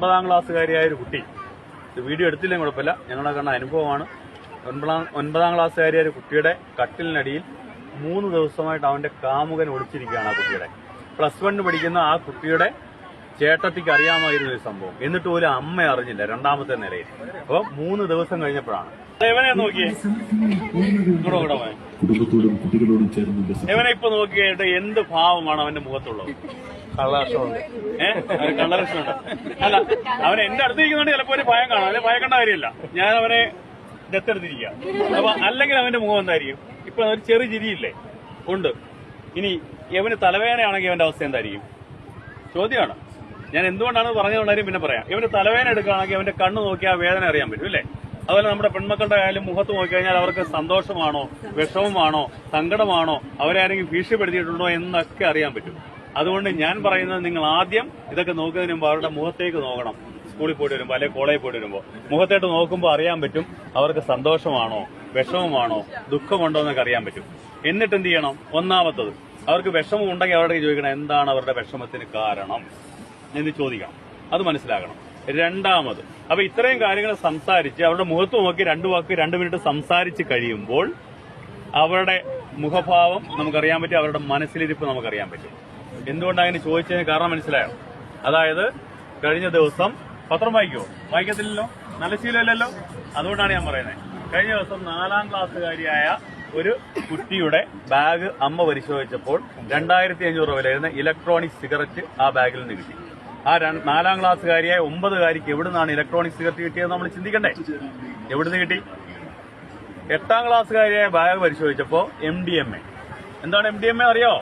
9ാം ക്ലാസ്സുകാരിയായ ഒരു കുട്ടി, വീഡിയോ എടുത്തില്ലെങ്കിൽ കുഴപ്പമില്ല, ഞങ്ങളെ കണ്ട അനുഭവമാണ്. 9ാം ക്ലാസ്സുകാരിയായ ഒരു കുട്ടിയുടെ കട്ടിലിനടിയിൽ 3 ദിവസമായിട്ട് അവന്റെ കാമുകൻ ഒളിച്ചിരിക്കുകയാണ്. ആ കുട്ടിയുടെ +1 പഠിക്കുന്ന ആ കുട്ടിയുടെ ചേട്ടത്തിക്ക് അറിയാമായിരുന്ന ഒരു സംഭവം, എന്നിട്ട് പോലും അമ്മ അറിഞ്ഞില്ല, 2ാമത്തെ നിലയിൽ. അപ്പൊ 3 ദിവസം കഴിഞ്ഞപ്പോഴാണ് ഇവനെ നോക്കിയേ, ഇവനെ ഇപ്പൊ നോക്കിയിട്ട് എന്ത് ഭാവമാണ് അവന്റെ മുഖത്തുള്ളത്. കള്ളലക്ഷണമുണ്ട്. അല്ല, അവൻ എന്റെ അടുത്തിരിക്കുന്നുണ്ട്, ചിലപ്പോ ഒരു ഭയം കാണാം. അല്ലെ, ഭയക്കേണ്ട കാര്യമില്ല, ഞാൻ അവനെ ദത്തെടുത്തിരിക്കുക. അപ്പൊ അല്ലെങ്കിൽ അവന്റെ മുഖം എന്തായിരിക്കും? ഇപ്പൊ ഒരു ചെറിയ ചിരിയില്ലേ ഉണ്ട്. ഇനി ഇവന് തലവേദനയാണെങ്കിൽ അവന്റെ അവസ്ഥ എന്തായിരിക്കും? ചോദ്യമാണ്. ഞാൻ എന്തുകൊണ്ടാണ് പറഞ്ഞുകൊണ്ടായിരിക്കും പിന്നെ പറയാം. ഇവന് തലവേദന എടുക്കുകയാണെങ്കിൽ അവന്റെ കണ്ണ് നോക്കിയാൽ വേദന അറിയാൻ പറ്റും, അല്ലേ? അതുപോലെ നമ്മുടെ പെൺമക്കളുടെ ആയാലും മുഖത്ത് നോക്കിക്കഴിഞ്ഞാൽ അവർക്ക് സന്തോഷമാണോ, വിഷമമാണോ, സങ്കടമാണോ, അവരാരെങ്കിലും ഭീഷണിപ്പെടുത്തിയിട്ടുണ്ടോ എന്നൊക്കെ അറിയാൻ പറ്റും. അതുകൊണ്ട് ഞാൻ പറയുന്നത്, നിങ്ങൾ ആദ്യം ഇതൊക്കെ നോക്കുന്നതിന് മുമ്പ് അവരുടെ മുഖത്തേക്ക് നോക്കണം. സ്കൂളിൽ പോയിട്ട് വരുമ്പോൾ അല്ലെങ്കിൽ കോളേജിൽ പോയിട്ട് വരുമ്പോൾ മുഖത്തേട്ട് നോക്കുമ്പോൾ അറിയാൻ പറ്റും അവർക്ക് സന്തോഷമാണോ, വിഷമമാണോ, ദുഃഖമുണ്ടോ എന്നൊക്കെ അറിയാൻ പറ്റും. എന്നിട്ട് എന്ത് ചെയ്യണം? ഒന്നാമത്തത്, അവർക്ക് വിഷമം ഉണ്ടെങ്കിൽ അവരുടെ ചോദിക്കണം എന്താണ് അവരുടെ വിഷമത്തിന് കാരണം എന്ന് ചോദിക്കണം. അത് മനസ്സിലാക്കണം. രണ്ടാമത്, അപ്പൊ ഇത്രയും കാര്യങ്ങൾ സംസാരിച്ച് അവരുടെ മുഖത്ത് നോക്കി 2 വാക്ക് 2 മിനിറ്റ് സംസാരിച്ച് കഴിയുമ്പോൾ അവരുടെ മുഖഭാവം നമുക്കറിയാൻ പറ്റും, അവരുടെ മനസ്സിലിരിപ്പ് നമുക്കറിയാൻ പറ്റും. എന്തുകൊണ്ടാണ് അങ്ങനെ ചോദിച്ചതിന് കാരണം മനസ്സിലായോ? അതായത് കഴിഞ്ഞ ദിവസം പത്രം വായിക്കത്തില്ലല്ലോ, നല്ല ശീലമല്ലല്ലോ. അതുകൊണ്ടാണ് ഞാൻ പറയുന്നത്. കഴിഞ്ഞ ദിവസം 4ാം ക്ലാസ്സുകാരിയായ ഒരു കുട്ടിയുടെ ബാഗ് അമ്മ പരിശോധിച്ചപ്പോൾ 2500 രൂപ വിലയിരുന്ന ഇലക്ട്രോണിക് സിഗരറ്റ് ആ ബാഗിൽ നിന്ന് കിട്ടി. ആ 4ാം ക്ലാസ്സുകാരിയായ 9കാരിക്ക് എവിടുന്നാണ് ഇലക്ട്രോണിക് സിഗരറ്റ് കിട്ടിയത് നമ്മൾ ചിന്തിക്കണ്ടേ? എവിടുന്ന് കിട്ടി? 8ാം ക്ലാസ്സുകാരിയായ ബാഗ് പരിശോധിച്ചപ്പോൾ MDMA. എന്താണ് MDMA അറിയോ?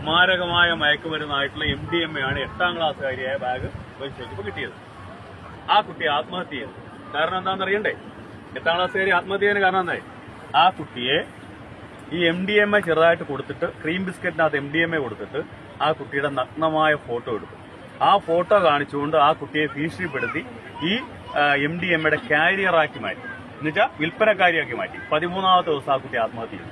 മാരകമായ മയക്കുമരുന്നായിട്ടുള്ള MDMA ആണ് 8ാം ക്ലാസ്സുകാരിയായ ബാഗ് പരിശോധിച്ചപ്പോൾ കിട്ടിയത്. ആ കുട്ടി ആത്മഹത്യ ചെയ്തു. കാരണം എന്താണെന്ന് അറിയണ്ടേ? 8ാം ക്ലാസ്സുകാരി ആത്മഹത്യ ചെയ്യുന്ന കാരണം എന്തായി? ആ കുട്ടിയെ ഈ MDMA ചെറുതായിട്ട് കൊടുത്തിട്ട്, ക്രീം ബിസ്ക്കറ്റിനകത്ത് MDMA കൊടുത്തിട്ട് ആ കുട്ടിയുടെ നഗ്നമായ ഫോട്ടോ എടുത്തു. ആ ഫോട്ടോ കാണിച്ചുകൊണ്ട് ആ കുട്ടിയെ ഭീഷണിപ്പെടുത്തി ഈ MDMAയുടെ കാരിയറാക്കി മാറ്റി, എന്നുവെച്ചാൽ വിൽപ്പനക്കാരിയാക്കി മാറ്റി. 13ാമത്തെ ദിവസം ആ കുട്ടി ആത്മഹത്യ ചെയ്തു.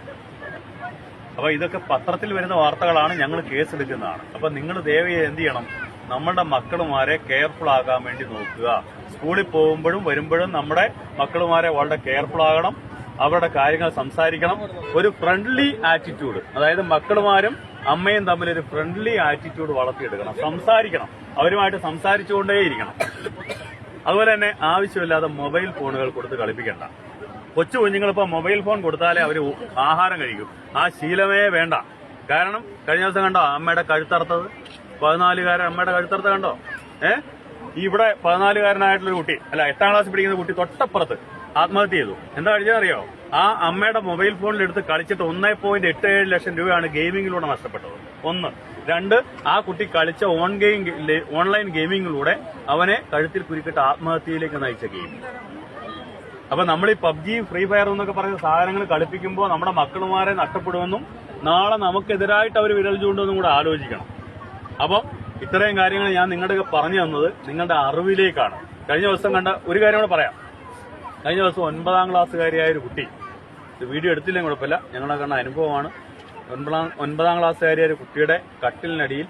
അപ്പൊ ഇതൊക്കെ പത്രത്തിൽ വരുന്ന വാർത്തകളാണ്, ഞങ്ങൾ കേസെടുക്കുന്നതാണ്. അപ്പൊ നിങ്ങൾ ദയവായി എന്ത് ചെയ്യണം? നമ്മളുടെ മക്കളുമാരെ കെയർഫുൾ ആകാൻ വേണ്ടി നോക്കുക. സ്കൂളിൽ പോകുമ്പോഴും വരുമ്പോഴും നമ്മുടെ മക്കളുമാരെ വളരെ കെയർഫുൾ ആകണം. അവരുടെ കാര്യങ്ങൾ സംസാരിക്കണം. ഒരു ഫ്രണ്ട്ലി ആറ്റിറ്റ്യൂഡ്, അതായത് മക്കളുമാരും അമ്മയും തമ്മിൽ ഒരു ഫ്രണ്ട്ലി ആറ്റിറ്റ്യൂഡ് വളർത്തിയെടുക്കണം. സംസാരിക്കണം, അവരുമായിട്ട് സംസാരിച്ചുകൊണ്ടേയിരിക്കണം. അതുപോലെ തന്നെ ആവശ്യമില്ലാതെ മൊബൈൽ ഫോണുകൾ കൊടുത്ത് കളിപ്പിക്കണ്ട. കൊച്ചു കുഞ്ഞുങ്ങളിപ്പോ മൊബൈൽ ഫോൺ കൊടുത്താലേ അവർ ആഹാരം കഴിക്കും. ആ ശീലമേ വേണ്ട. കാരണം കഴിഞ്ഞ ദിവസം കണ്ടോ അമ്മയുടെ കഴുത്തറുത്തത്? 14കാരൻ അമ്മയുടെ കഴുത്തറുത്ത കണ്ടോ? ഇവിടെ 14കാരനായിട്ടുള്ളൊരു കുട്ടി, അല്ല 8ാം ക്ലാസ്സിൽ പഠിക്കുന്ന കുട്ടി തൊട്ടപ്പുറത്ത് ആത്മഹത്യ ചെയ്തു. എന്താ കഴിച്ചതെന്നറിയോ? ആ അമ്മയുടെ മൊബൈൽ ഫോണിലെടുത്ത് കളിച്ചിട്ട് 1.87 ലക്ഷം രൂപയാണ് ഗെയിമിങ്ങിലൂടെ നഷ്ടപ്പെട്ടത്. 1. 2, ആ കുട്ടി കളിച്ച ഓൺലൈൻ ഗെയിമിങ്ങിലൂടെ അവനെ കഴുത്തിൽ കുരുക്കിട്ട് ആത്മഹത്യയിലേക്ക് നയിച്ച ഗെയിം. അപ്പൊ നമ്മൾ ഈ PUBG, ഫ്രീ ഫയർ എന്നൊക്കെ പറയുന്ന സാധനങ്ങൾ കളിപ്പിക്കുമ്പോൾ നമ്മുടെ മക്കളുമാരെ നഷ്ടപ്പെടുമെന്നും നാളെ നമുക്കെതിരായിട്ട് അവർ വിരൽ ചൂണ്ടുമെന്നും കൂടെ ആലോചിക്കണം. അപ്പം ഇത്രയും കാര്യങ്ങൾ ഞാൻ നിങ്ങളുടെ പറഞ്ഞു തന്നത് നിങ്ങളുടെ അറിവിലേക്കാണ്. കഴിഞ്ഞ ദിവസം കണ്ട ഒരു കാര്യം കൂടെ പറയാം. കഴിഞ്ഞ ദിവസം 9ാം ക്ലാസ്സുകാരിയായ ഒരു കുട്ടി, വീഡിയോ എടുത്തില്ലെങ്കിൽ കുഴപ്പമില്ല, ഞങ്ങളെ കണ്ട അനുഭവമാണ്. 9ാം ക്ലാസ്സുകാരിയായ ഒരു കുട്ടിയുടെ കട്ടിലിനടിയിൽ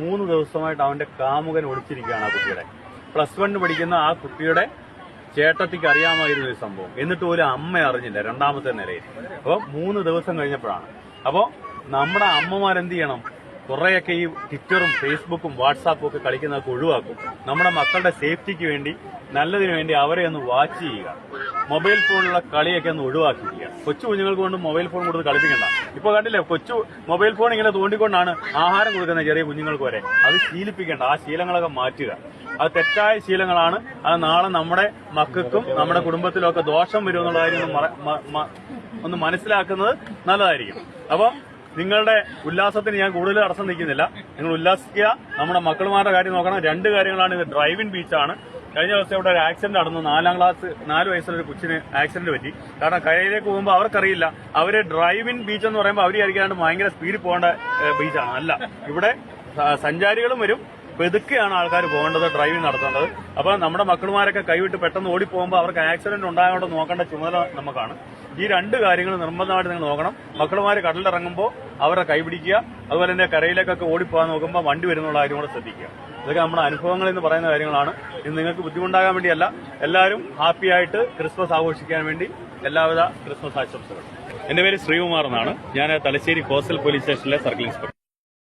3 ദിവസമായിട്ട് അവന്റെ കാമുകൻ ഒളിച്ചിരിക്കുകയാണ്. ആ കുട്ടിയുടെ +1 പഠിക്കുന്ന ആ കുട്ടിയുടെ ചേട്ടത്തിക്ക് അറിയാമായിരുന്ന ഒരു സംഭവം, എന്നിട്ട് പോലും അമ്മ അറിഞ്ഞില്ല, 2ാമത്തെ നിലയിൽ. അപ്പോൾ 3 ദിവസം കഴിഞ്ഞപ്പോഴാണ്. അപ്പോൾ നമ്മുടെ അമ്മമാരെന്ത് ചെയ്യണം? കുറേയൊക്കെ ഈ ട്വിറ്ററും ഫേസ്ബുക്കും വാട്സാപ്പും ഒക്കെ കളിക്കുന്നതൊക്കെ ഒഴിവാക്കും. നമ്മുടെ മക്കളുടെ സേഫ്റ്റിക്ക് വേണ്ടി, നല്ലതിനു വേണ്ടി അവരെ ഒന്ന് വാച്ച് ചെയ്യുക. മൊബൈൽ ഫോണിലുള്ള കളിയൊക്കെ ഒന്ന് ഒഴിവാക്കിക്കുക. കൊച്ചു കുഞ്ഞുങ്ങൾക്ക് കൊണ്ട് മൊബൈൽ ഫോൺ കൊടുത്ത് കളിപ്പിക്കണ്ട. ഇപ്പൊ കണ്ടില്ലേ, കൊച്ചു മൊബൈൽ ഫോൺ ഇങ്ങനെ തോണ്ടിക്കൊണ്ടാണ് ആഹാരം കൊടുക്കുന്നത് ചെറിയ കുഞ്ഞുങ്ങൾക്ക് വരെ. അത് ശീലിപ്പിക്കേണ്ട. ആ ശീലങ്ങളൊക്കെ മാറ്റുക. അത് തെറ്റായ ശീലങ്ങളാണ്. അത് നാളെ നമ്മുടെ മക്കൾക്കും നമ്മുടെ കുടുംബത്തിലും ഒക്കെ ദോഷം വരും എന്നുള്ള കാര്യം ഒന്ന് മനസ്സിലാക്കുന്നത് നല്ലതായിരിക്കും. അപ്പൊ നിങ്ങളുടെ ഉല്ലാസത്തിന് ഞാൻ കൂടുതൽ തടസ്സം നിൽക്കുന്നില്ല. നിങ്ങൾ ഉല്ലാസിക്കുക. നമ്മുടെ മക്കളുമാരുടെ കാര്യം നോക്കണം. 2 കാര്യങ്ങളാണ്. ഇത് ഡ്രൈവിംഗ് ബീച്ചാണ്. കഴിഞ്ഞ ദിവസം ഇവിടെ ഒരു ആക്സിഡന്റ് നടന്നു. 4 വയസ്സുള്ള ഒരു കൊച്ചിന് ആക്സിഡന്റ് പറ്റി. കാരണം കരയിലേക്ക് പോകുമ്പോൾ അവർക്കറിയില്ല. അവര് ഡ്രൈവിംഗ് ബീച്ച് എന്ന് പറയുമ്പോൾ അവർ വിചാരിക്കാണ്ട് ഭയങ്കര സ്പീഡിൽ പോകേണ്ട ബീച്ചാണ്. അല്ല, ഇവിടെ സഞ്ചാരികളും വരും, പെതുക്കെയാണ് ആൾക്കാർ പോകേണ്ടത്, ഡ്രൈവിംഗ് നടത്തേണ്ടത്. അപ്പൊ നമ്മുടെ മക്കളുമാരൊക്കെ കൈവിട്ട് പെട്ടെന്ന് ഓടിപ്പോകുമ്പോൾ അവർക്ക് ആക്സിഡന്റ് ഉണ്ടായതുകൊണ്ട് നോക്കേണ്ട ചുമതല നമുക്കാണ്. ഈ 2 കാര്യങ്ങൾ നിർബന്ധമായിട്ട് നിങ്ങൾ നോക്കണം. മക്കളുമാർ കടലിലിറങ്ങുമ്പോൾ അവരെ കൈപിടിക്കുക. അതുപോലെ തന്നെ കരയിലേക്കൊക്കെ ഓടിപ്പോകാൻ നോക്കുമ്പോൾ വണ്ടി വരുന്നുള്ള കാര്യം കൂടെ ശ്രദ്ധിക്കുക. ഇതൊക്കെ നമ്മുടെ അനുഭവങ്ങളിൽ നിന്ന് പറയുന്ന കാര്യങ്ങളാണ്. ഇത് നിങ്ങൾക്ക് ബുദ്ധിമുട്ടാകാൻ വേണ്ടിയല്ല. എല്ലാവരും ഹാപ്പിയായിട്ട് ക്രിസ്മസ് ആഘോഷിക്കാൻ വേണ്ടി എല്ലാവിധ ക്രിസ്മസ് ആശംസകൾ. എന്റെ പേര് ശ്രീകുമാർ എന്നാണ്. ഞാൻ തലശ്ശേരി കോസ്റ്റൽ പോലീസ് സ്റ്റേഷനിലെ സർക്കിൾ ഇൻസ്പെക്ടർ.